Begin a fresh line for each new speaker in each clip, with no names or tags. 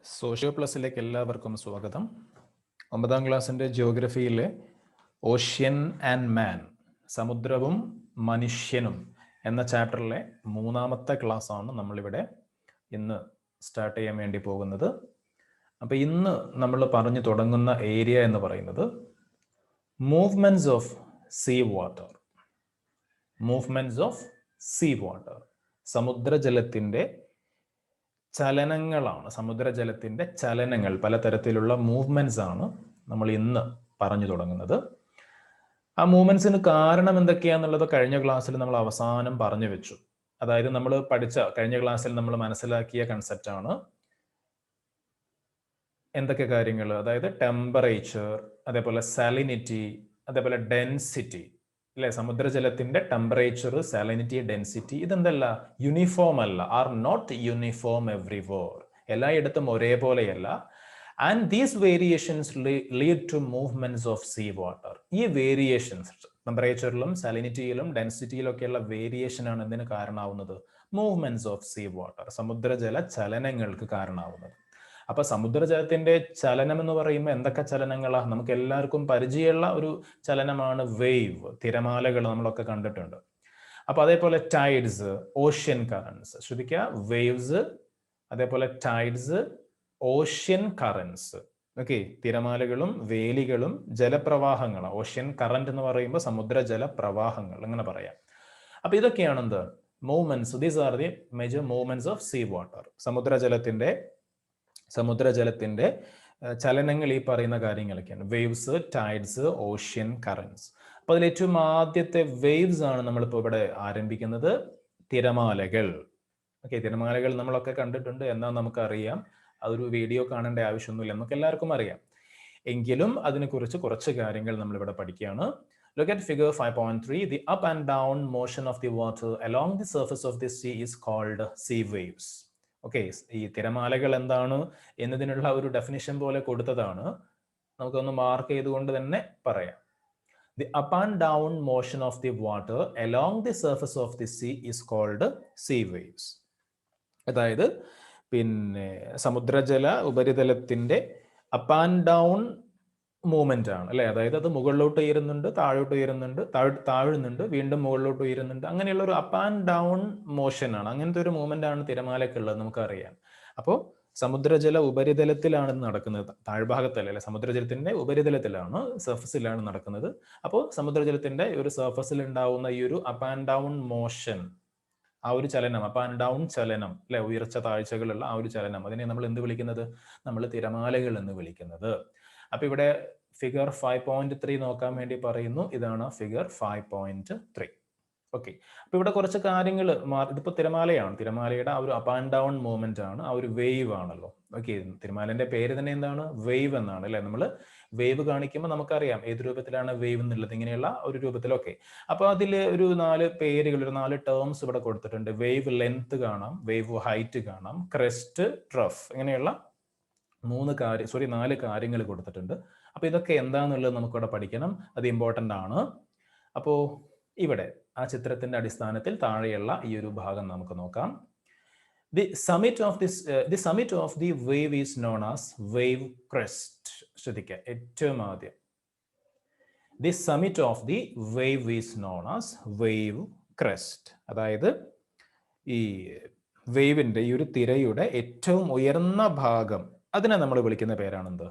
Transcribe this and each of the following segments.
Socio പ്ലസിലേക്ക് എല്ലാവർക്കും സ്വാഗതം. 9ാം ക്ലാസ്സിൻ്റെ ജിയോഗ്രഫിയിലെ ഓഷ്യൻ ആൻഡ് മാൻ, സമുദ്രവും മനുഷ്യനും എന്ന ചാപ്റ്ററിലെ 3ാമത്തെ ക്ലാസ്സാണ് നമ്മളിവിടെ ഇന്ന് സ്റ്റാർട്ട് ചെയ്യാൻ വേണ്ടി പോകുന്നത്. അപ്പോൾ ഇന്ന് നമ്മൾ പറഞ്ഞു തുടങ്ങുന്ന ഏരിയ എന്ന് പറയുന്നത് movements of sea water. Movements of sea water, സമുദ്രജലത്തിൻ്റെ ചലനങ്ങളാണ്. സമുദ്രജലത്തിൻ്റെ ചലനങ്ങൾ, പലതരത്തിലുള്ള മൂവ്മെൻറ്റ്സ് ആണ് നമ്മൾ ഇന്ന് പറഞ്ഞു തുടങ്ങുന്നത്. ആ മൂവ്മെൻറ്റ്സിന് കാരണം എന്തൊക്കെയാണെന്നുള്ളത് കഴിഞ്ഞ ക്ലാസ്സിൽ നമ്മൾ അവസാനം പറഞ്ഞു വെച്ചു. അതായത് നമ്മൾ പഠിച്ച കഴിഞ്ഞ ക്ലാസ്സിൽ നമ്മൾ മനസ്സിലാക്കിയ കൺസെപ്റ്റാണ് എന്തൊക്കെ കാര്യങ്ങൾ, അതായത് ടെമ്പറേച്ചർ, അതേപോലെ സാലിനിറ്റി, അതേപോലെ ഡെൻസിറ്റി അല്ലെ. സമുദ്രജലത്തിന്റെ ടെമ്പറേച്ചർ, സാലിനിറ്റി, ഡെൻസിറ്റി ഇതെന്തല്ല, യൂണിഫോം അല്ല, ആർ നോട്ട് യൂണിഫോം എവ്രിവെയർ, എല്ലായിടത്തും ഒരേപോലെയല്ല. And these variations lead to movements of sea water. ഈ വേരിയേഷൻസ് ടെമ്പറേച്ചറിലും സാലിനിറ്റിയിലും ഡെൻസിറ്റിയിലും ഒക്കെയുള്ള വേരിയേഷൻ ആണ് എന്തിന് കാരണമാവുന്നത്? മൂവ്മെന്റ്സ് ഓഫ് സീ വാട്ടർ, സമുദ്രജല ചലനങ്ങൾക്ക് കാരണമാവുന്നത്. അപ്പൊ സമുദ്രജലത്തിന്റെ ചലനം എന്ന് പറയുമ്പോൾ എന്തൊക്കെ ചലനങ്ങളാണ്? നമുക്ക് എല്ലാവർക്കും പരിചയമുള്ള ഒരു ചലനമാണ് വേവ്, തിരമാലകൾ നമ്മളൊക്കെ കണ്ടിട്ടുണ്ട്. അപ്പൊ അതേപോലെ ടൈഡ്സ്, ഓഷ്യൻ കറൻസ്. ശ്രദ്ധിക്കുക, വേവ്സ്, അതേപോലെ ടൈഡ്സ്, ഓഷ്യൻ കറൻസ്. ഓക്കെ, തിരമാലകളും വേലികളും ജലപ്രവാഹങ്ങൾ. ഓഷ്യൻ കറന്റ് എന്ന് പറയുമ്പോൾ സമുദ്രജല പ്രവാഹങ്ങൾ അങ്ങനെ പറയാം. അപ്പൊ ഇതൊക്കെയാണ് എന്ത്? Movements. These are the major movements of sea water. സമുദ്രജലത്തിന്റെ ചലനങ്ങൾ ഈ പറയുന്ന കാര്യങ്ങളൊക്കെയാണ്. Waves, tides, ocean currents. അപ്പൊ അതിൽ ഏറ്റവും ആദ്യത്തെ വേവ്സ് ആണ് നമ്മളിപ്പോൾ ഇവിടെ ആരംഭിക്കുന്നത്, തിരമാലകൾ. ഓക്കെ, തിരമാലകൾ നമ്മളൊക്കെ കണ്ടിട്ടുണ്ട്, എന്നാൽ നമുക്കറിയാം അതൊരു വീഡിയോ കാണേണ്ട ആവശ്യമൊന്നുമില്ല, നമുക്ക് എല്ലാവർക്കും അറിയാം. എങ്കിലും അതിനെക്കുറിച്ച് കുറച്ച് കാര്യങ്ങൾ നമ്മളിവിടെ പഠിക്കുകയാണ്. Look at figure 5.3. The up and down motion of the water along the surface of the sea is called sea waves. Okay, ഈ തിരമാലകൾ എന്താണ് എന്നതിനുള്ള ഒരു ഡെഫിനിഷൻ പോലെ കൊടുത്തതാണ്, നമുക്കൊന്ന് മാർക്ക് ചെയ്തുകൊണ്ട് തന്നെ പറയാം. The up and down motion of the water along the surface of the sea is called sea waves. അതായത് പിന്നെ സമുദ്രജല ഉപരിതലത്തിന്റെ അപ്പ് ആൻഡ് ഡൗൺ മൂവ്മെന്റ് ആണ് അല്ലെ. അതായത് അത് മുകളിലോട്ട് ഉയരുന്നുണ്ട്, താഴോട്ട് ഉയരുന്നുണ്ട്, താഴുന്നുണ്ട്, വീണ്ടും മുകളിലോട്ട് ഉയരുന്നുണ്ട്, അങ്ങനെയുള്ള ഒരു അപ്പ് ആൻഡ് ഡൗൺ മോഷൻ ആണ്. അങ്ങനത്തെ ഒരു മൂവ്മെന്റ് ആണ് തിരമാലക്കുള്ളത്, നമുക്കറിയാം. അപ്പോൾ സമുദ്രജല ഉപരിതലത്തിലാണ് നടക്കുന്നത്, താഴ്ഭാഗത്തല്ല അല്ലെ, സമുദ്രജലത്തിന്റെ ഉപരിതലത്തിലാണ്, സർഫസിലാണ് നടക്കുന്നത്. അപ്പോൾ സമുദ്രജലത്തിന്റെ ഒരു സർഫസിൽ ഉണ്ടാവുന്ന ഈ ഒരു അപ്പ് ആൻഡ് ഡൗൺ മോഷൻ, ആ ഒരു ചലനം, അപ്പ് ആൻഡ് ഡൗൺ ചലനം അല്ലെ, ഉയർച്ച താഴ്ചകളുള്ള ആ ഒരു ചലനം, അതിനെ നമ്മൾ എന്ത് വിളിക്കുന്നത്? നമ്മൾ തിരമാലകൾ എന്ന് വിളിക്കുന്നത്. അപ്പൊ ഇവിടെ ഫിഗർ 5.3 നോക്കാൻ വേണ്ടി പറയുന്നു. ഇതാണ് ഫിഗർ 5.3. ഓക്കെ, അപ്പൊ ഇവിടെ കുറച്ച് കാര്യങ്ങൾ, ഇതിപ്പോ തിരമാലയാണ്, തിരമാലയുടെ ആ ഒരു അപ്പ് ആൻഡ് ഡൗൺ മൂവ്മെന്റ് ആണ്, ആ ഒരു വേവ് ആണല്ലോ. ഓക്കെ, തിരമാലന്റെ പേര് തന്നെ എന്താണ്? വേവ് എന്നാണ് അല്ലെ. നമ്മൾ വേവ് കാണിക്കുമ്പോൾ നമുക്കറിയാം ഏത് രൂപത്തിലാണ് വേവ് എന്നുള്ളത്, ഇങ്ങനെയുള്ള ഒരു രൂപത്തിലൊക്കെ. അപ്പൊ അതിൽ ഒരു 4 പേരുകൾ, ഒരു 4 ടേംസ് ഇവിടെ കൊടുത്തിട്ടുണ്ട്. വേവ് ലെങ്ത് കാണാം, വേവ് ഹൈറ്റ് കാണാം, ക്രെസ്റ്റ്, ട്രഫ്, ഇങ്ങനെയുള്ള 4 കാര്യങ്ങൾ കൊടുത്തിട്ടുണ്ട്. അപ്പൊ ഇതൊക്കെ എന്താന്നുള്ളത് നമുക്കിവിടെ പഠിക്കണം, അത് ഇമ്പോർട്ടൻ്റ് ആണ്. അപ്പോൾ ഇവിടെ ആ ചിത്രത്തിന്റെ അടിസ്ഥാനത്തിൽ താഴെയുള്ള ഈ ഒരു ഭാഗം നമുക്ക് നോക്കാം. The summit of the wave is known as wave crest. ശ്രദ്ധിക്കുക, ഏറ്റവും ആദ്യം the summit of the wave is known as wave crest. അതായത് ഈ വേവിന്റെ, ഈ ഒരു തിരയുടെ ഏറ്റവും ഉയർന്ന ഭാഗം, അതിനെ നമ്മൾ വിളിക്കുന്ന പേരാണെന്ത്?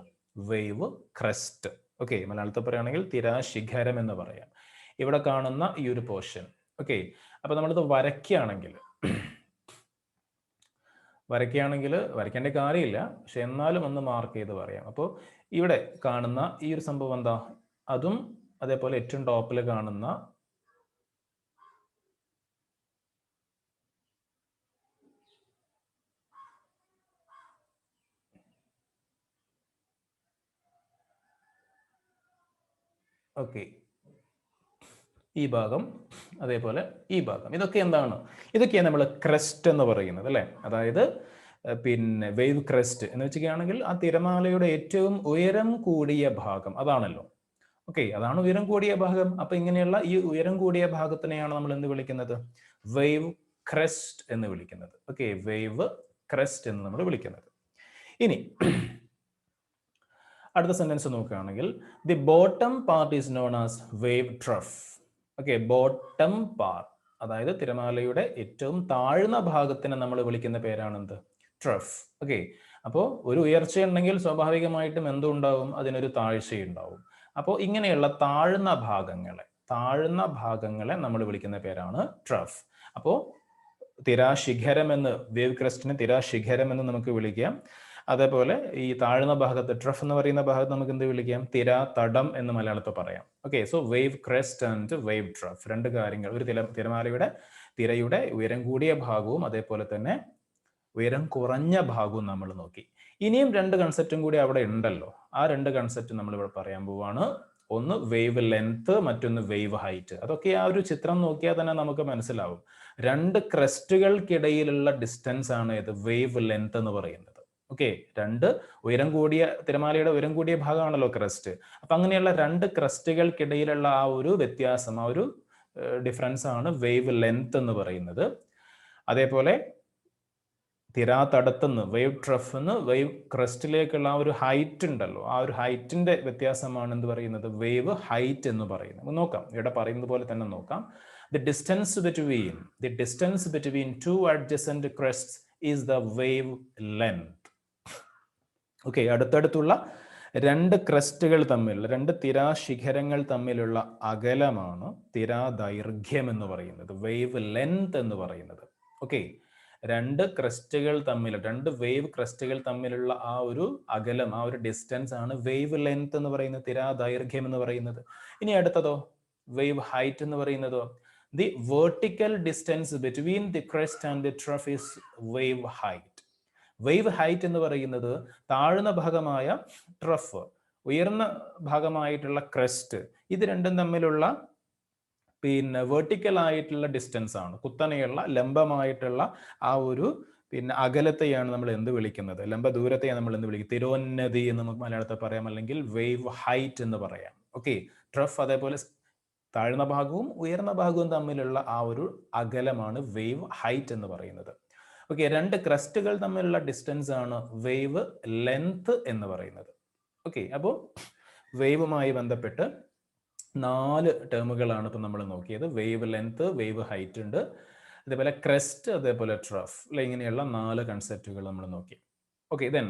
Wave crest. ഓക്കെ, മലയാളത്തിൽ പറയുകയാണെങ്കിൽ തിരാശിഖരം എന്ന് പറയാം. ഇവിടെ കാണുന്ന ഈ ഒരു പോർഷൻ. ഓക്കെ, അപ്പൊ നമ്മളിത് വരയ്ക്കുകയാണെങ്കിൽ വരയ്ക്കേണ്ട കാര്യമില്ല, പക്ഷെ എന്നാലും ഒന്ന് മാർക്ക് ചെയ്ത് പറയാം. അപ്പോൾ ഇവിടെ കാണുന്ന ഈ ഒരു സംഭവം എന്താ? അതും അതേപോലെ ഏറ്റവും ടോപ്പിൽ കാണുന്ന ഓക്കെ, ഈ ഭാഗം, അതേപോലെ ഈ ഭാഗം, ഇതൊക്കെ എന്താണ്? ഇതൊക്കെയാണ് നമ്മൾ ക്രെസ്റ്റ് എന്ന് പറയുന്നത് അല്ലെ. അതായത് പിന്നെ വേവ് ക്രെസ്റ്റ് എന്ന് വെച്ചിരിക്കുകയാണെങ്കിൽ ആ തിരമാലയുടെ ഏറ്റവും ഉയരം കൂടിയ ഭാഗം അതാണല്ലോ. ഓക്കെ, അതാണ് ഉയരം കൂടിയ ഭാഗം. അപ്പൊ ഇങ്ങനെയുള്ള ഈ ഉയരം കൂടിയ ഭാഗത്തിനെയാണ് നമ്മൾ എന്ത് വിളിക്കുന്നത്? വേവ് ക്രെസ്റ്റ് എന്ന് വിളിക്കുന്നത്. ഓക്കെ, വേവ് ക്രെസ്റ്റ് എന്ന് നമ്മൾ വിളിക്കുന്നത്. ഇനി അടുത്ത സെന്റൻസ് നോക്കുകയാണെങ്കിൽ the bottom part is known as wave trough. Okay, bottom part അതായത് തിരമാലയുടെ ഏറ്റവും താഴ്ന്ന ഭാഗത്തിനെ നമ്മൾ വിളിക്കുന്ന പേരാണെന്ത്? ട്രഫ്. ഓക്കെ, അപ്പോൾ ഒരു ഉയർച്ച ഉണ്ടെങ്കിൽ സ്വാഭാവികമായിട്ടും എന്തുണ്ടാവും? അതിനൊരു താഴ്ചയുണ്ടാവും. അപ്പോൾ ഇങ്ങനെയുള്ള താഴ്ന്ന ഭാഗങ്ങളെ നമ്മൾ വിളിക്കുന്ന പേരാണ് ട്രഫ്. അപ്പോൾ തിരാശിഖരം എന്ന്, വേവ് ക്രസ്റ്റിനെ തിരാശിഖരം എന്ന് നമുക്ക് വിളിക്കാം. അതേപോലെ ഈ താഴ്ന്ന ഭാഗത്ത് ട്രഫ് എന്ന് പറയുന്ന ഭാഗത്ത് നമുക്ക് എന്ത് വിളിക്കാം? തിര തടം എന്ന് മലയാളത്തിൽ പറയാം. Okay, so wave crest and wave trough, രണ്ട് കാര്യങ്ങൾ. ഒരു തിരമാലയുടെ തിരയുടെ ഉയരം കൂടിയ ഭാഗവും അതേപോലെ തന്നെ ഉയരം കുറഞ്ഞ ഭാഗവും നമ്മൾ നോക്കി. ഇനിയും രണ്ട് കൺസെപ്റ്റും കൂടി അവിടെ ഉണ്ടല്ലോ. ആ രണ്ട് കൺസെപ്റ്റ് നമ്മൾ ഇവിടെ പറയാൻ പോവാണ്. ഒന്ന് വേവ് ലെങ്ത്, മറ്റൊന്ന് വേവ് ഹൈറ്റ്. അതൊക്കെ ആ ഒരു ചിത്രം നോക്കിയാൽ തന്നെ നമുക്ക് മനസ്സിലാവും. രണ്ട് ക്രസ്റ്റുകൾക്കിടയിലുള്ള ഡിസ്റ്റൻസ് ആണ് ഇത് വേവ് ലെങ്ത് എന്ന് പറയുന്നത്. ഓക്കെ, രണ്ട് ഉയരം കൂടിയ തിരമാലയുടെ ഉയരം കൂടിയ ഭാഗമാണല്ലോ ക്രസ്റ്റ്. അപ്പൊ അങ്ങനെയുള്ള രണ്ട് ക്രസ്റ്റുകൾക്കിടയിലുള്ള ആ ഒരു വ്യത്യാസം, ആ ഒരു ഡിഫറൻസ് ആണ് വേവ് ലെങ്ത് എന്ന് പറയുന്നത്. അതേപോലെ തിരാതടത്തുനിന്ന് വേവ് ട്രഫിന്ന് വേവ് ക്രസ്റ്റിലേക്കുള്ള ആ ഒരു ഹൈറ്റ് ഉണ്ടല്ലോ, ആ ഒരു ഹൈറ്റിന്റെ വ്യത്യാസമാണ് എന്ത് പറയുന്നത്? വേവ് ഹൈറ്റ് എന്ന് പറയുന്നത്. നോക്കാം, ഇവിടെ പറയുന്നത് പോലെ തന്നെ നോക്കാം. The distance between two adjacent crests is the wave length. Okay, അടുത്തടുത്തുള്ള രണ്ട് ക്രസ്റ്റുകൾ തമ്മിലുള്ള, രണ്ട് തിരാശിഖരങ്ങൾ തമ്മിലുള്ള അകലമാണ് തിരാദൈർഘ്യം എന്ന് പറയുന്നത്, വേവ് ലെങ്ത് എന്ന് പറയുന്നത്. ഓക്കെ, രണ്ട് ക്രസ്റ്റുകൾ തമ്മിൽ, രണ്ട് വേവ് ക്രസ്റ്റുകൾ തമ്മിലുള്ള ആ ഒരു അകലം, ആ ഒരു ഡിസ്റ്റൻസ് ആണ് വേവ് ലെങ്ത് എന്ന് പറയുന്നത്, തിരാദൈർഘ്യം എന്ന് പറയുന്നത്. ഇനി അടുത്തതോ വേവ് ഹൈറ്റ് എന്ന് പറയുന്നതോ? The vertical distance between the crest and the trough is wave height. Wave height എന്ന് പറയുന്നത് താഴ്ന്ന ഭാഗമായ ട്രഫ്, ഉയർന്ന ഭാഗമായിട്ടുള്ള ക്രസ്റ്റ്, ഇത് രണ്ടും തമ്മിലുള്ള വെർട്ടിക്കൽ ആയിട്ടുള്ള ഡിസ്റ്റൻസ് ആണ്. കുത്തനെയുള്ള ലംബമായിട്ടുള്ള ആ ഒരു അകലത്തെയാണ് നമ്മൾ എന്ത് വിളിക്കുന്നത്? ലംബ ദൂരത്തെയാണ് നമ്മൾ എന്ത് വിളിക്കുന്നത്? തിരോന്നതി എന്ന് നമുക്ക് മലയാളത്തിൽ പറയാം, അല്ലെങ്കിൽ വേവ് ഹൈറ്റ് എന്ന് പറയാം. ഓക്കെ, ട്രഫ് അതേപോലെ താഴ്ന്ന ഭാഗവും ഉയർന്ന ഭാഗവും തമ്മിലുള്ള ആ ഒരു അകലമാണ് വേവ് ഹൈറ്റ് എന്ന് പറയുന്നത്. ഓക്കെ, രണ്ട് ക്രസ്റ്റുകൾ തമ്മിലുള്ള ഡിസ്റ്റൻസ് ആണ് വേവ് ലെങ്ത് എന്ന് പറയുന്നത്. ഓക്കെ, അപ്പോൾ വേവുമായി ബന്ധപ്പെട്ട് 4 ടേമുകളാണ് ഇപ്പം നമ്മൾ നോക്കിയത്. വേവ് ലെങ്ത്, വേവ് ഹൈറ്റ് ഉണ്ട്, അതേപോലെ ക്രസ്റ്റ്, അതേപോലെ ട്രഫ്, ഇങ്ങനെയുള്ള 4 കൺസെപ്റ്റുകൾ നമ്മൾ നോക്കി. Okay, then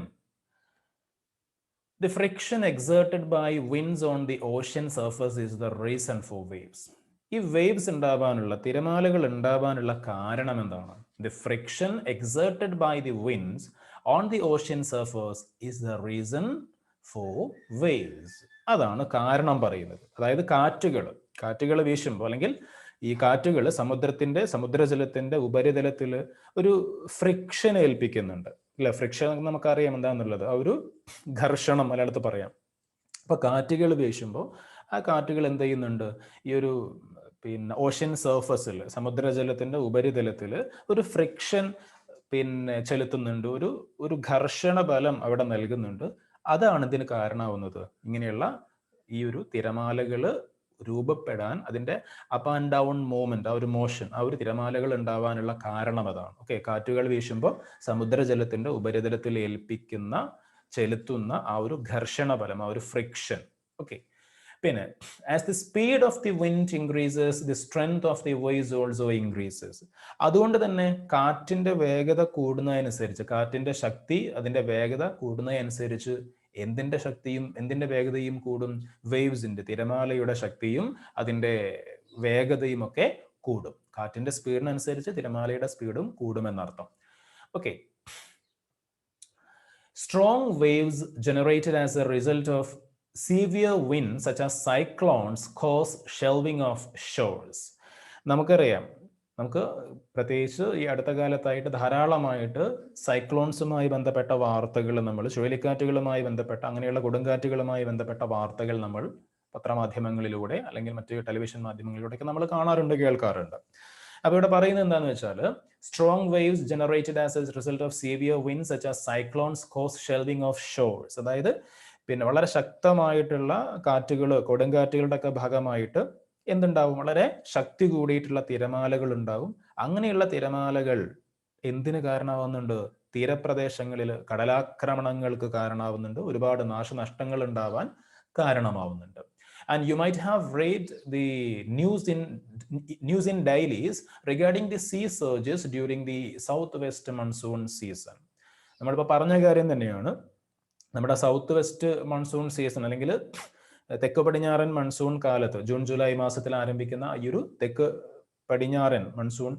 the friction exerted by winds on the ocean surface is the reason for waves. ഈ വേവ്സ് ഉണ്ടാവാനുള്ള, തിരമാലകൾ ഉണ്ടാവാനുള്ള കാരണം എന്താണ്? The friction exerted by the winds on the ocean surface is the reason for waves. അതാണ് കാരണം പറയുന്നത്. അതായത് കാറ്റുകൾ വീശുമ്പോൾ, അല്ലെങ്കിൽ ഈ കാറ്റുകൾ സമുദ്രജലത്തിന്റെ ഉപരിതലത്തിൽ ഒരു ഫ്രിക്ഷൻ ഏൽപ്പിക്കുന്നുണ്ട്. ഇല്ല, ഫ്രിക്ഷൻ നമുക്കറിയാം എന്താണെന്നുള്ളത്, ആ ഒരു ഘർഷണം മലയാളത്തിൽ പറയാം. അപ്പൊ കാറ്റുകൾ വീശുമ്പോൾ ആ കാറ്റുകൾ എന്ത് ചെയ്യുന്നുണ്ട്? ഈ ഒരു ഓഷ്യൻ സർഫസിൽ, സമുദ്രജലത്തിന്റെ ഉപരിതലത്തിൽ ഒരു ഫ്രിക്ഷൻ ചെലുത്തുന്നുണ്ട്, ഒരു ഘർഷണ ബലം അവിടെ നൽകുന്നുണ്ട്. അതാണ് ഇതിന് കാരണമാവുന്നത്. ഇങ്ങനെയുള്ള ഈ ഒരു തിരമാലകൾ രൂപപ്പെടാൻ, അതിന്റെ അപ്പ് ആൻഡ് ഡൗൺ മൂവ്മെന്റ്, ആ ഒരു മോഷൻ, ആ ഒരു തിരമാലകൾ ഉണ്ടാവാനുള്ള കാരണം അതാണ്. ഓക്കെ, കാറ്റുകൾ വീശുമ്പോൾ സമുദ്രജലത്തിന്റെ ഉപരിതലത്തിൽ ചെലുത്തുന്ന ആ ഒരു ഘർഷണ ബലം, ആ ഒരു ഫ്രിക്ഷൻ. ഓക്കെ, പിന്നെ as the speed of the wind increases the strength of the waves also increases. അതുകൊണ്ട് തന്നെ കാറ്റിന്റെ വേഗത കൂടുന്നതനുസരിച്ച്, കാറ്റിന്റെ ശക്തി, അതിന്റെ വേഗത കൂടുന്നതനുസരിച്ച് എന്തിന്റെ ശക്തിയും എന്തിന്റെ വേഗതയും കൂടും? വേവ്സിന്റെ, തിരമാലയുടെ ശക്തിയും അതിന്റെ വേഗതയും ഒക്കെ കൂടും. കാറ്റിന്റെ സ്പീഡിനനുസരിച്ച് തിരമാലയുടെ സ്പീഡും കൂടുമെന്നർത്ഥം. Okay, strong waves generated as a result of severe winds such as cyclones cause shelving of shores. നമുക്കറിയാം, നമുക്ക് പ്രത്യേകിച്ച് ഈ അടുത്ത കാലത്തായിട്ട് ധാരാളമായിട്ട് സൈക്ലോൺസുമായി ബന്ധപ്പെട്ട വാർത്തകൾ, നമ്മൾ ചുഴലിക്കാറ്റുകളുമായി ബന്ധപ്പെട്ട, അങ്ങനെയുള്ള കൊടുങ്കാറ്റുകളുമായി ബന്ധപ്പെട്ട വാർത്തകൾ നമ്മൾ പത്രമാധ്യമങ്ങളിലൂടെ അല്ലെങ്കിൽ മറ്റ് ടെലിവിഷൻ മാധ്യമങ്ങളിലൂടെയൊക്കെ നമ്മൾ കാണാറുണ്ട്, കേൾക്കാറുണ്ട്. അപ്പൊ ഇവിടെ പറയുന്നത് എന്താണെന്ന് വെച്ചാൽ, strong waves generated as a result of severe winds such as cyclones cause shelving of shores. അതായത് വളരെ ശക്തമായിട്ടുള്ള കാറ്റുകൾ, കൊടുങ്കാറ്റുകളുടെ ഒക്കെ ഭാഗമായിട്ട് എന്തുണ്ടാവും? വളരെ ശക്തി കൂടിയിട്ടുള്ള തിരമാലകൾ ഉണ്ടാവും. അങ്ങനെയുള്ള തിരമാലകൾ എന്തിന് കാരണമാവുന്നുണ്ട്? തീരപ്രദേശങ്ങളിൽ കടലാക്രമണങ്ങൾക്ക് കാരണമാവുന്നുണ്ട്, ഒരുപാട് നാശനഷ്ടങ്ങൾ ഉണ്ടാവാൻ കാരണമാവുന്നുണ്ട്. And you might have read the news in dailies regarding the sea surges during the southwest monsoon season. നമ്മളിപ്പോൾ പറഞ്ഞ കാര്യം തന്നെയാണ്. നമ്മുടെ സൗത്ത് വെസ്റ്റ് മൺസൂൺ സീസൺ അല്ലെങ്കിൽ തെക്ക് പടിഞ്ഞാറൻ മൺസൂൺ കാലത്ത് ജൂൺ ജൂലൈ മാസത്തിൽ ആരംഭിക്കുന്ന ഈ ഒരു തെക്ക് പടിഞ്ഞാറൻ മൺസൂൺ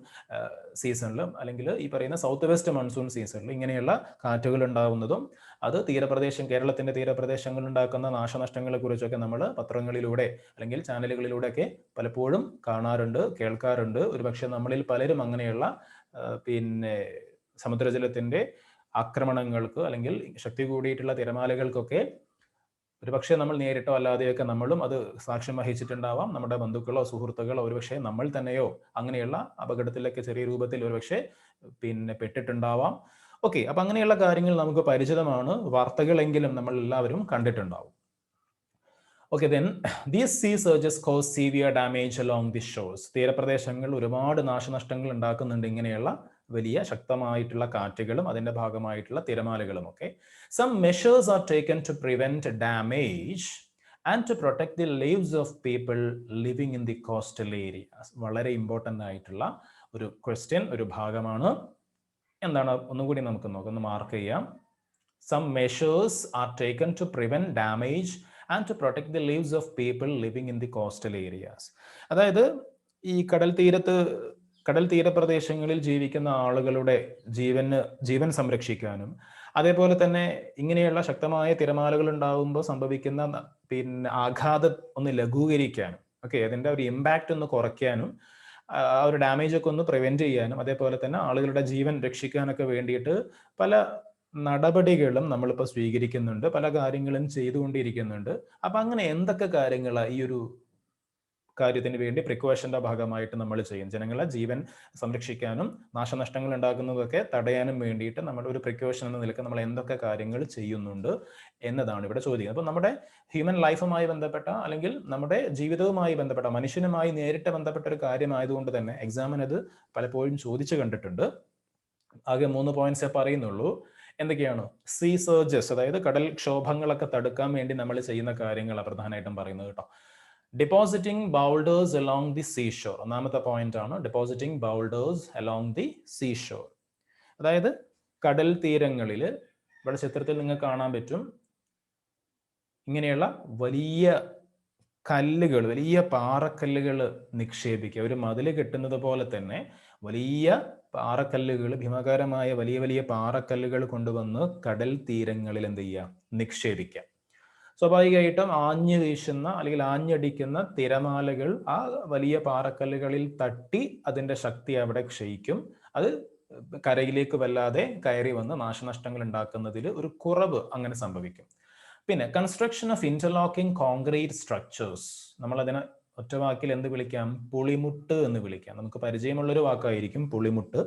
സീസണിലും അല്ലെങ്കിൽ ഈ പറയുന്ന സൗത്ത് വെസ്റ്റ് മൺസൂൺ സീസണിലും ഇങ്ങനെയുള്ള കാറ്റുകൾ ഉണ്ടാവുന്നതും അത് കേരളത്തിന്റെ തീരപ്രദേശങ്ങളിൽ ഉണ്ടാക്കുന്ന നാശനഷ്ടങ്ങളെ കുറിച്ചൊക്കെ നമ്മൾ പത്രങ്ങളിലൂടെ അല്ലെങ്കിൽ ചാനലുകളിലൂടെയൊക്കെ പലപ്പോഴും കാണാറുണ്ട്, കേൾക്കാറുണ്ട്. ഒരുപക്ഷെ നമ്മളിൽ പലരും അങ്ങനെയുള്ള സമുദ്രജലത്തിന്റെ ആക്രമണങ്ങൾക്ക് അല്ലെങ്കിൽ ശക്തി കൂടിയിട്ടുള്ള തിരമാലകൾക്കൊക്കെ ഒരുപക്ഷെ നമ്മൾ നേരിട്ടോ അല്ലാതെയൊക്കെ നമ്മളും അത് സാക്ഷ്യം വഹിച്ചിട്ടുണ്ടാവാം. നമ്മുടെ ബന്ധുക്കളോ സുഹൃത്തുക്കളോ ഒരുപക്ഷെ നമ്മൾ തന്നെയോ അങ്ങനെയുള്ള അപകടത്തിലൊക്കെ ചെറിയ രൂപത്തിൽ ഒരുപക്ഷെ പെട്ടിട്ടുണ്ടാവാം. ഓക്കെ, അപ്പൊ അങ്ങനെയുള്ള കാര്യങ്ങൾ നമുക്ക് പരിചിതമാണ്, വാർത്തകളെങ്കിലും നമ്മൾ എല്ലാവരും കണ്ടിട്ടുണ്ടാവും. Okay, then these sea surges cause severe damage along the shores. തീരപ്രദേശങ്ങൾ ഒരുപാട് നാശനഷ്ടങ്ങൾ ഉണ്ടാക്കുന്നുണ്ട് ഇങ്ങനെയുള്ള വലിയ ശക്തമായിട്ടുള്ള കാറ്റുകളും അതിന്റെ ഭാഗമായിട്ടുള്ള തിരമാലകളും ഒക്കെ. Some measures are taken to prevent damage and to protect the lives of people living in the coastal areas. വളരെ ഇമ്പോർട്ടൻ്റ് ആയിട്ടുള്ള ഒരു ക്വസ്റ്റ്യൻ, ഒരു ഭാഗമാണ്. എന്താണ് ഒന്നുകൂടി നമുക്ക് നോക്കാം, ഒന്ന് മാർക്ക് ചെയ്യാം. Some measures are taken to prevent damage and to protect the lives of people living in the coastal areas. അതായത് ഈ കടൽ തീരപ്രദേശങ്ങളിൽ ജീവിക്കുന്ന ആളുകളുടെ ജീവൻ സംരക്ഷിക്കാനും അതേപോലെ തന്നെ ഇങ്ങനെയുള്ള ശക്തമായ തിരമാലകൾ ഉണ്ടാകുമ്പോൾ സംഭവിക്കുന്ന ആഘാതം ഒന്ന് ലഘൂകരിക്കാനും അതിന്റെ ഒരു ഇമ്പാക്റ്റ് ഒന്ന് കുറയ്ക്കാനും ആ ഒരു ഡാമേജ് ഒക്കെ ഒന്ന് പ്രിവെന്റ് ചെയ്യാനും അതേപോലെ തന്നെ ആളുകളുടെ ജീവൻ രക്ഷിക്കാനൊക്കെ വേണ്ടിയിട്ട് പല നടപടികളും നമ്മളിപ്പോൾ സ്വീകരിക്കുന്നുണ്ട്, പല കാര്യങ്ങളും ചെയ്തുകൊണ്ടിരിക്കുന്നുണ്ട്. അപ്പൊ അങ്ങനെ എന്തൊക്കെ കാര്യങ്ങളാണ് ഈ ഒരു കാര്യത്തിന് വേണ്ടി പ്രിക്കോഷന്റെ ഭാഗമായിട്ട് നമ്മൾ ചെയ്യും? ജനങ്ങളെ ജീവൻ സംരക്ഷിക്കാനും നാശനഷ്ടങ്ങൾ ഉണ്ടാക്കുന്നതൊക്കെ തടയാനും വേണ്ടിയിട്ട് നമ്മൾ ഒരു പ്രിക്കോഷൻ എന്ന നിലയ്ക്ക് നമ്മൾ എന്തൊക്കെ കാര്യങ്ങൾ ചെയ്യുന്നുണ്ട് എന്നതാണ് ഇവിടെ ചോദിക്കുന്നത്. അപ്പൊ നമ്മുടെ ഹ്യൂമൻ ലൈഫുമായി ബന്ധപ്പെട്ട അല്ലെങ്കിൽ നമ്മുടെ ജീവിതവുമായി ബന്ധപ്പെട്ട മനുഷ്യനുമായി നേരിട്ട് ബന്ധപ്പെട്ട ഒരു കാര്യമായതുകൊണ്ട് തന്നെ എക്സാമിന് അത് പലപ്പോഴും ചോദിച്ചു കണ്ടിട്ടുണ്ട്. ആകെ 3 പോയിന്റ്സേ പറയുന്നുള്ളൂ. എന്തൊക്കെയാണ്? സീ സർജസ്, അതായത് കടൽ ക്ഷോഭങ്ങളൊക്കെ തടുക്കാൻ വേണ്ടി നമ്മൾ ചെയ്യുന്ന കാര്യങ്ങളാണ് പ്രധാനമായിട്ടും പറയുന്നത് കേട്ടോ. Depositing boulders along the seashore, ഒന്നാമത്തെ പോയിന്റ് ആണ്. Depositing boulders along the seashore, അതായത് കടൽ തീരങ്ങളിൽ ഇവിടെ ചിത്രത്തിൽ നിങ്ങൾക്ക് കാണാൻ പറ്റും ഇങ്ങനെയുള്ള വലിയ കല്ലുകൾ, വലിയ പാറക്കല്ലുകൾ നിക്ഷേപിക്കുക. ഒരു മതിൽ കെട്ടുന്നത് പോലെ തന്നെ വലിയ പാറക്കല്ലുകൾ, ഭീമാകാരമായ വലിയ വലിയ പാറക്കല്ലുകൾ കൊണ്ടുവന്ന് കടൽ തീരങ്ങളിൽ എന്ത് ചെയ്യുക? നിക്ഷേപിക്കുക. സ്വാഭാവികമായിട്ടും ആഞ്ഞു വീശുന്ന അല്ലെങ്കിൽ ആഞ്ഞടിക്കുന്ന തിരമാലകൾ ആ വലിയ പാറക്കല്ലുകളിൽ തട്ടി അതിന്റെ ശക്തി അവിടെ ക്ഷയിക്കും. അത് കരയിലേക്ക് വല്ലാതെ കയറി വന്ന് നാശനഷ്ടങ്ങൾ ഉണ്ടാക്കുന്നതിൽ ഒരു കുറവ് അങ്ങനെ സംഭവിക്കും. പിന്നെ construction of interlocking concrete structures, നമ്മൾ അതിനെ ഒറ്റ വാക്കിൽ എന്ത് വിളിക്കാം? പുളിമുട്ട് എന്ന് വിളിക്കാം. നമുക്ക് പരിചയമുള്ളൊരു വാക്കായിരിക്കും പുളിമുട്ട്.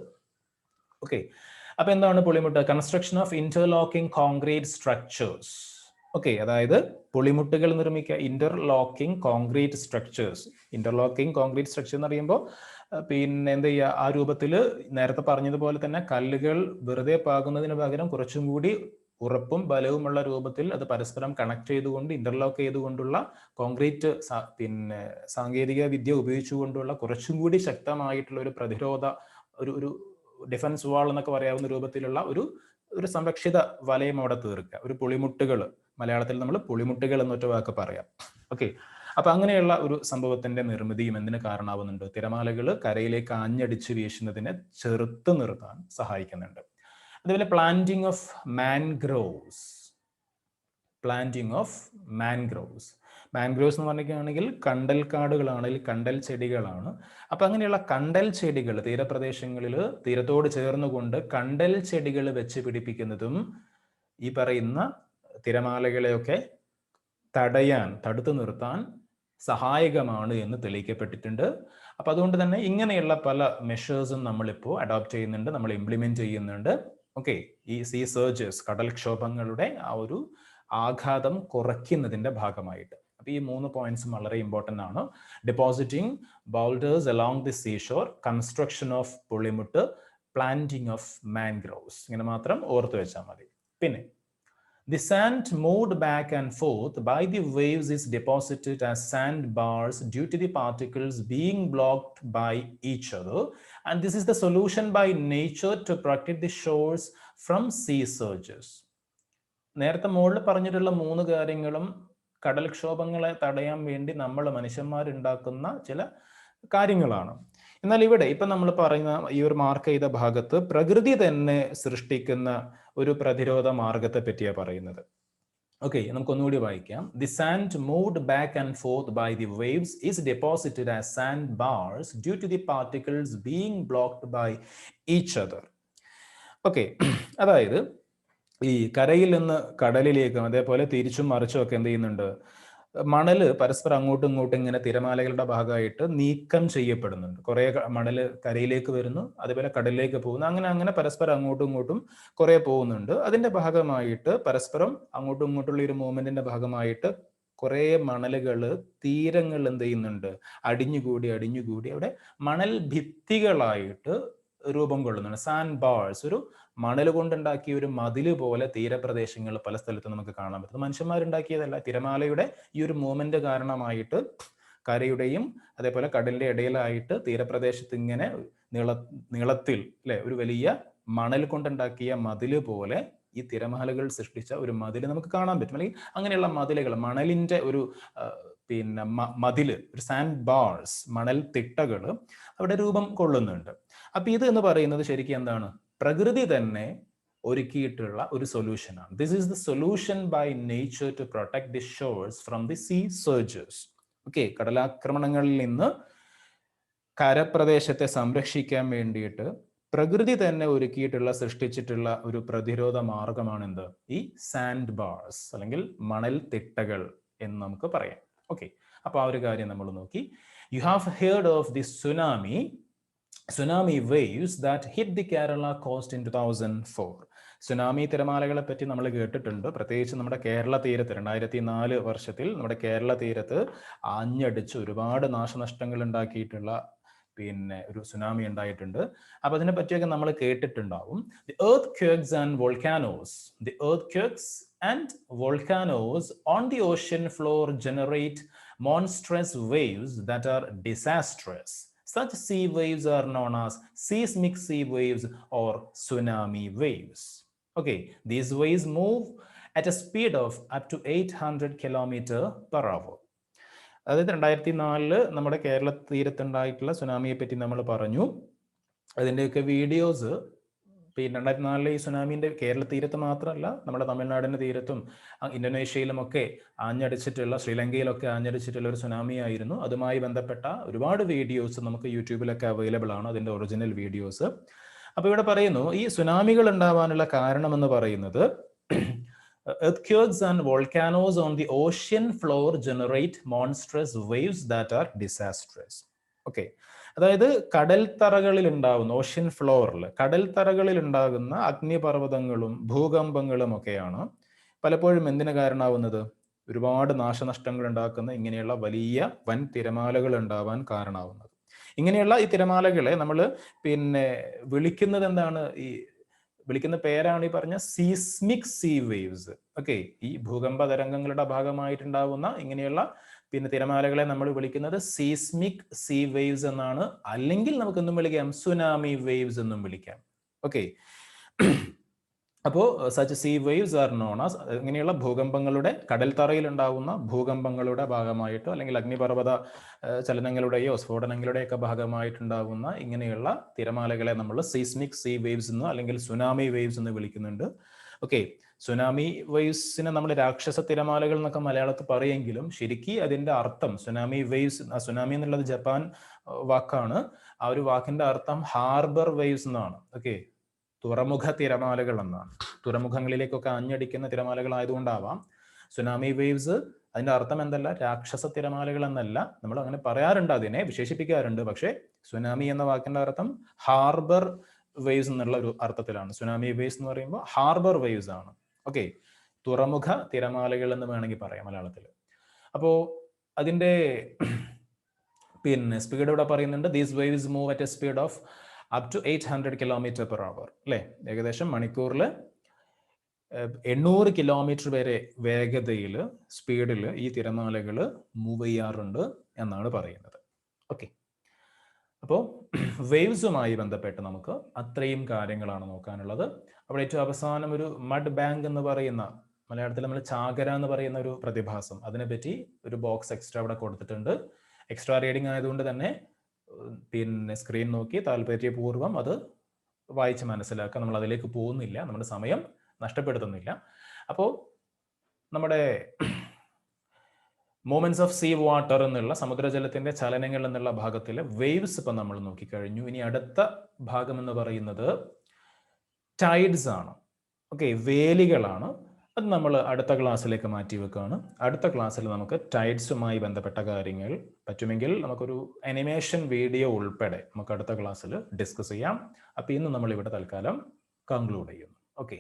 ഓക്കെ, അപ്പൊ എന്താണ് പുളിമുട്ട്? Construction of interlocking concrete structures. Okay, അതായത് പുളിമുട്ടുകൾ നിർമ്മിക്കുക, interlocking concrete structures. Interlocking concrete structure എന്ന് പറയുമ്പോൾ പിന്നെ എന്ത് ചെയ്യുക? ആ രൂപത്തിൽ നേരത്തെ പറഞ്ഞതുപോലെ തന്നെ കല്ലുകൾ വെറുതെ പാകുന്നതിന് പകരം കുറച്ചും കൂടി ഉറപ്പും ബലവുമുള്ള രൂപത്തിൽ അത് പരസ്പരം കണക്ട് ചെയ്തുകൊണ്ട് ഇന്റർലോക്ക് ചെയ്തുകൊണ്ടുള്ള കോൺക്രീറ്റ് പിന്നെ സാങ്കേതിക വിദ്യ ഉപയോഗിച്ചുകൊണ്ടുള്ള കുറച്ചും കൂടി ശക്തമായിട്ടുള്ള ഒരു പ്രതിരോധ ഒരു ഡിഫൻസ് വാൾ എന്നൊക്കെ പറയാവുന്ന രൂപത്തിലുള്ള ഒരു സംരക്ഷിത വലയം അവിടെ തീർക്കുക. ഒരു പുളിമുട്ടുകൾ, മലയാളത്തിൽ നമ്മൾ പുളിമുട്ടുകൾ എന്നൊറ്റ വാക്ക് പറയാം. ഓക്കെ, അപ്പൊ അങ്ങനെയുള്ള ഒരു സംഭവത്തിന്റെ നിർമ്മിതിയും എന്തിന് കാരണമാവുന്നുണ്ട്? തിരമാലകൾ കരയിലേക്ക് ആഞ്ഞടിച്ച് വീശുന്നതിനെ ചെറുത്ത് നിർത്താൻ സഹായിക്കുന്നുണ്ട്. അതുപോലെ planting of mangroves. Planting of mangroves. Mangroves എന്ന് പറഞ്ഞിരിക്കുകയാണെങ്കിൽ കണ്ടൽക്കാടുകളാണെങ്കിൽ കണ്ടൽ ചെടികളാണ്. അപ്പൊ അങ്ങനെയുള്ള കണ്ടൽ ചെടികൾ തീരപ്രദേശങ്ങളിൽ തീരത്തോട് ചേർന്നുകൊണ്ട് കണ്ടൽ ചെടികൾ വെച്ച് പിടിപ്പിക്കുന്നതും ഈ പറയുന്ന തിരമാലകളെയൊക്കെ തടുത്തു നിർത്താൻ സഹായകമാണ് എന്ന് തെളിയിക്കപ്പെട്ടിട്ടുണ്ട്. അപ്പൊ അതുകൊണ്ട് തന്നെ ഇങ്ങനെയുള്ള പല മെഷേഴ്സും നമ്മളിപ്പോൾ അഡോപ്റ്റ് ചെയ്യുന്നുണ്ട്, നമ്മൾ ഇംപ്ലിമെന്റ് ചെയ്യുന്നുണ്ട്. ഓക്കെ, ഈ സീ സർജസ്, കടൽക്ഷോഭങ്ങളുടെ ആ ഒരു ആഘാതം കുറയ്ക്കുന്നതിന്റെ ഭാഗമായിട്ട്. അപ്പൊ ഈ 3 പോയിന്റ്സും വളരെ ഇമ്പോർട്ടൻ്റ് ആണ്. Depositing boulders along the seashore, construction of പുളിമുട്ട്, പ്ലാന്റിംഗ് ഓഫ് മാൻഗ്രോവ്സ്. ഇങ്ങനെ മാത്രം ഓർത്ത് വെച്ചാൽ മതി. പിന്നെ the sand moved back and forth by the waves is deposited as sandbars due to the particles being blocked by each other, and this is the solution by nature to protect the shores from sea surges. നേരത്തെ മുകളിൽ പറഞ്ഞിട്ടുള്ള 3 കാര്യങ്ങളും കടൽക്ഷോഭങ്ങളെ തടയാൻ വേണ്ടി നമ്മൾ മനുഷ്യന്മാരുണ്ടാക്കുന്ന ചില കാര്യങ്ങളാണ്. എന്നാൽ ഇവിടെ ഇപ്പം നമ്മൾ പറയുന്ന ഈ ഒരു മാർക്ക് ചെയ്ത ഭാഗത്ത് പ്രകൃതി തന്നെ സൃഷ്ടിക്കുന്ന ഒരു പ്രതിരോധ മാർഗത്തെ പറ്റിയാണ് പറയുന്നത്. ഓക്കെ, നമുക്കൊന്നുകൂടി വായിക്കാം. The sand moved back and forth by the waves is deposited as sand bars due to the particles being blocked by each other. Okay, അതായത് ഈ കരയിൽ നിന്ന് കടലിലേക്കും അതേപോലെ തിരിച്ചും മറിച്ചും ഒക്കെ എന്ത് ചെയ്യുന്നുണ്ട്, മണല് പരസ്പരം അങ്ങോട്ടും ഇങ്ങോട്ടും ഇങ്ങനെ തിരമാലകളുടെ ഭാഗമായിട്ട് നീക്കം ചെയ്യപ്പെടുന്നുണ്ട്. കുറെ മണല് കരയിലേക്ക് വരുന്നു, അതേപോലെ കടലിലേക്ക് പോകുന്നു, അങ്ങനെ അങ്ങനെ പരസ്പരം അങ്ങോട്ടും ഇങ്ങോട്ടും കുറെ പോകുന്നുണ്ട്. അതിന്റെ ഭാഗമായിട്ട് പരസ്പരം അങ്ങോട്ടും ഇങ്ങോട്ടുള്ള ഒരു മൂവ്മെന്റിന്റെ ഭാഗമായിട്ട് കുറെ മണലുകള് തീരങ്ങൾ എന്ത് ചെയ്യുന്നുണ്ട്, അടിഞ്ഞുകൂടി അവിടെ മണൽ ഭിത്തികളായിട്ട് രൂപം കൊള്ളുന്നുണ്ട്. സാൻഡ് ബാർസ്, ഒരു മണൽ കൊണ്ടുണ്ടാക്കിയ ഒരു മതില് പോലെ തീരപ്രദേശങ്ങൾ പല സ്ഥലത്തും നമുക്ക് കാണാൻ പറ്റും. മനുഷ്യന്മാരുണ്ടാക്കിയതല്ല. തിരമാലയുടെ ഈ ഒരു മൂവ്മെന്റ് കാരണമായിട്ട് കരയുടെയും അതേപോലെ കടലിന്റെ ഇടയിലായിട്ട് തീരപ്രദേശത്ത് ഇങ്ങനെ നീളത്തിൽ അല്ലെ ഒരു വലിയ മണൽ കൊണ്ടുണ്ടാക്കിയ മതില് പോലെ ഈ തിരമാലകൾ സൃഷ്ടിച്ച ഒരു മതില് നമുക്ക് കാണാൻ പറ്റും. അല്ലെങ്കിൽ അങ്ങനെയുള്ള മതിലുകൾ, മണലിന്റെ ഒരു പിന്നെ മതില്, ഒരു സാൻഡ് ബാർസ്, മണൽ തിട്ടകൾ അവിടെ രൂപം കൊള്ളുന്നുണ്ട്. അപ്പൊ ഇത് എന്ന് പറയുന്നത് ശരിക്കും എന്താണ്, പ്രകൃതി തന്നെ ഒരുക്കിയിട്ടുള്ള ഒരു സൊല്യൂഷനാണ്. This is the solution by nature to protect the shores from the sea surges. Okay, കടലാക്രമണങ്ങളിൽ നിന്ന് കരപ്രദേശത്തെ സംരക്ഷിക്കാൻ വേണ്ടിയിട്ട് പ്രകൃതി തന്നെ ഒരുക്കിയിട്ടുള്ള സൃഷ്ടിച്ചിട്ടുള്ള ഒരു പ്രതിരോധ മാർഗമാണ് എന്ത്, ഈ സാൻഡ് ബാർസ് അല്ലെങ്കിൽ മണൽ തിട്ടകൾ എന്ന് നമുക്ക് പറയാം. ഓക്കെ, അപ്പൊ ആ ഒരു കാര്യം നമ്മൾ നോക്കി. You have heard of the tsunami waves that hit the Kerala coast in 2004. Tsunami തിരമാലകളെ പറ്റി നമ്മൾ കേട്ടിട്ടുണ്ട്. പ്രത്യേകിച്ച് നമ്മുടെ കേരള തീരത്ത് 2004 വർഷത്തിൽ നമ്മുടെ കേരള തീരത്ത് ആഞ്ഞടിച്ച് ഒരുപാട് നാശനഷ്ടങ്ങൾ ഉണ്ടാക്കിയിട്ടുള്ള പിന്നെ ഒരു സുനാമി ഉണ്ടായിട്ടുണ്ട്. അപ്പൊ അതിനെ പറ്റിയൊക്കെ നമ്മൾ കേട്ടിട്ടുണ്ടാവും. The earthquakes and volcanoes on the ocean floor generate monstrous waves that are disastrous. Such sea waves are known as seismic sea waves or tsunami waves. Okay, these waves move at a speed of up to 800 km/h. അതായത് 2004 നമ്മുടെ കേരള തീരത്തുണ്ടായിട്ടുള്ള സുനാമിയെ പറ്റി നമ്മൾ പറഞ്ഞു. അതിൻ്റെയൊക്കെ videos പിന്നെ 2004 ഈ സുനാമിന്റെ കേരള തീരത്ത് മാത്രമല്ല നമ്മുടെ തമിഴ്നാടിന്റെ തീരത്തും ഇന്തോനേഷ്യയിലും ഒക്കെ ആഞ്ഞടിച്ചിട്ടുള്ള, ശ്രീലങ്കയിലൊക്കെ ആഞ്ഞടിച്ചിട്ടുള്ള ഒരു സുനാമി ആയിരുന്നു. അതുമായി ബന്ധപ്പെട്ട ഒരുപാട് വീഡിയോസ് നമുക്ക് യൂട്യൂബിലൊക്കെ അവൈലബിൾ ആണ്, അതിന്റെ ഒറിജിനൽ വീഡിയോസ്. അപ്പൊ ഇവിടെ പറയുന്നു ഈ സുനാമികൾ ഉണ്ടാവാനുള്ള കാരണം എന്ന് പറയുന്നത് earthquakes and volcanoes on the ocean floor generate monstrous waves that are disastrous. Okay, അതായത് കടൽത്തറകളിൽ ഉണ്ടാകുന്ന, ഓഷ്യൻ ഫ്ലോറിൽ കടൽത്തറകളിൽ ഉണ്ടാകുന്ന അഗ്നിപർവ്വതങ്ങളും ഭൂകമ്പങ്ങളും ഒക്കെയാണ് പലപ്പോഴും എന്തിനു കാരണമാവുന്നത്, ഒരുപാട് നാശനഷ്ടങ്ങൾ ഉണ്ടാക്കുന്ന ഇങ്ങനെയുള്ള വലിയ വൻ തിരമാലകൾ ഉണ്ടാവാൻ കാരണമാവുന്നത്. ഇങ്ങനെയുള്ള ഈ തിരമാലകളെ നമ്മൾ പിന്നെ വിളിക്കുന്നത് എന്താണ്, ഈ വിളിക്കുന്ന പേരാണ് ഈ പറഞ്ഞ സീസ്മിക് സീ വേവ്സ്. ഓക്കെ, ഈ ഭൂകമ്പ തരംഗങ്ങളുടെ ഭാഗമായിട്ടുണ്ടാവുന്ന ഇങ്ങനെയുള്ള പിന്നെ തിരമാലകളെ നമ്മൾ വിളിക്കുന്നത് സീസ്മിക് സീ വേവ്സ് എന്നാണ്. അല്ലെങ്കിൽ നമുക്കൊന്നും വിളിക്കാം സുനാമി വേവ്സ് എന്നും വിളിക്കാം. ഓക്കെ, അപ്പോൾ such see waves are known as, ഇങ്ങനെയുള്ള ഭൂകമ്പങ്ങളുടെ, കടൽത്തറയിൽ ഉണ്ടാകുന്ന ഭൂകമ്പങ്ങളുടെ ഭാഗമായിട്ടോ അല്ലെങ്കിൽ അഗ്നിപർവ്വത ചലനങ്ങളുടെയോ സ്ഫോടനങ്ങളുടെയൊക്കെ ഭാഗമായിട്ടുണ്ടാകുന്ന ഇങ്ങനെയുള്ള തിരമാലകളെ നമ്മൾ സീസ്മിക് സീ വേവ്സ് എന്ന് അല്ലെങ്കിൽ സുനാമി വേവ്സ് എന്ന് വിളിക്കുന്നുണ്ട്. ഓക്കെ, സുനാമി വേവ്സിനെ നമ്മൾ രാക്ഷസ തിരമാലകൾ എന്നൊക്കെ മലയാളത്തിൽ പറയുമെങ്കിലും ശരിക്കും അതിന്റെ അർത്ഥം സുനാമി വേവ്സ്, സുനാമി എന്നുള്ളത് ജപ്പാൻ വാക്കാണ്. ആ ഒരു വാക്കിന്റെ അർത്ഥം ഹാർബർ വേവ്സ് എന്നാണ്. ഓക്കെ, തുറമുഖ തിരമാലകൾ എന്നാണ്. തുറമുഖങ്ങളിലേക്കൊക്കെ ആഞ്ഞടിക്കുന്ന തിരമാലകൾ ആയതുകൊണ്ടാവാം സുനാമി വേവ്സ്. അതിന്റെ അർത്ഥം എന്തല്ല, രാക്ഷസ തിരമാലകൾ എന്നല്ല. നമ്മൾ അങ്ങനെ പറയാറുണ്ട്, അതിനെ വിശേഷിപ്പിക്കാറുണ്ട്. പക്ഷേ സുനാമി എന്ന വാക്കിന്റെ അർത്ഥം ഹാർബർ വേവ്സ് എന്നുള്ള ഒരു അർത്ഥത്തിലാണ്. സുനാമി വേവ്സ് എന്ന് പറയുമ്പോൾ ഹാർബർ വേവ്സ് ആണ്. ഓക്കെ, തുറമുഖ തിരമാലകൾ എന്ന് വേണമെങ്കിൽ പറയാം മലയാളത്തിൽ. അപ്പോ അതിന്റെ പിന്നെ സ്പീഡ് ഇവിടെ പറയുന്നുണ്ട്. These waves move at a speed of up to 800 km/h അല്ലേ? ഏകദേശം മണിക്കൂറിൽ 800 കിലോമീറ്റർ വരെ വേഗതയിൽ സ്പീഡിൽ ഈ തിരമാലകൾ മൂവ് ചെയ്യാറുണ്ട് എന്നാണ് പറയുന്നത്. ഓക്കെ, അപ്പോൾ വേവ്സുമായി ബന്ധപ്പെട്ട് നമുക്ക് അത്രയും കാര്യങ്ങളാണ് നോക്കാനുള്ളത്. അവിടെ ഏറ്റവും അവസാനം ഒരു മഡ് ബാങ്ക് എന്ന് പറയുന്ന, മലയാളത്തിൽ നമ്മൾ ചാകര എന്ന് പറയുന്ന ഒരു പ്രതിഭാസം, അതിനെപ്പറ്റി ഒരു ബോക്സ് എക്സ്ട്രാ അവിടെ കൊടുത്തിട്ടുണ്ട്. എക്സ്ട്രാ റീഡിംഗ് ആയതുകൊണ്ട് തന്നെ പിന്നെ സ്ക്രീൻ നോക്കി താല്പര്യപൂർവ്വം അത് വായിച്ച് മനസ്സിലാക്കുക. നമ്മൾ അതിലേക്ക് പോകുന്നില്ല, നമ്മുടെ സമയം നഷ്ടപ്പെടുത്തുന്നില്ല. അപ്പോൾ നമ്മുടെ മൂവ്മെന്റ്സ് ഓഫ് സീ വാട്ടർ എന്നുള്ള സമുദ്രജലത്തിന്റെ ചലനങ്ങൾ എന്നുള്ള ഭാഗത്തിലെ വേവ്സ് ഇപ്പം നമ്മൾ നോക്കിക്കഴിഞ്ഞു. ഇനി അടുത്ത ഭാഗം എന്ന് പറയുന്നത് ടൈഡ്സ് ആണ്. ഓക്കെ, വേലികളാണ്. അത് നമ്മൾ അടുത്ത ക്ലാസ്സിലേക്ക് മാറ്റി വെക്കുകയാണ്. അടുത്ത ക്ലാസ്സിൽ നമുക്ക് ടൈഡ്സുമായി ബന്ധപ്പെട്ട കാര്യങ്ങൾ പറ്റുമെങ്കിൽ നമുക്കൊരു അനിമേഷൻ വീഡിയോ ഉൾപ്പെടെ നമുക്ക് അടുത്ത ക്ലാസ്സിൽ ഡിസ്കസ് ചെയ്യാം. അപ്പോൾ ഇന്ന് നമ്മൾ ഇവിടെ തൽക്കാലം കൺക്ലൂഡ് ചെയ്യുന്നു. ഓക്കെ.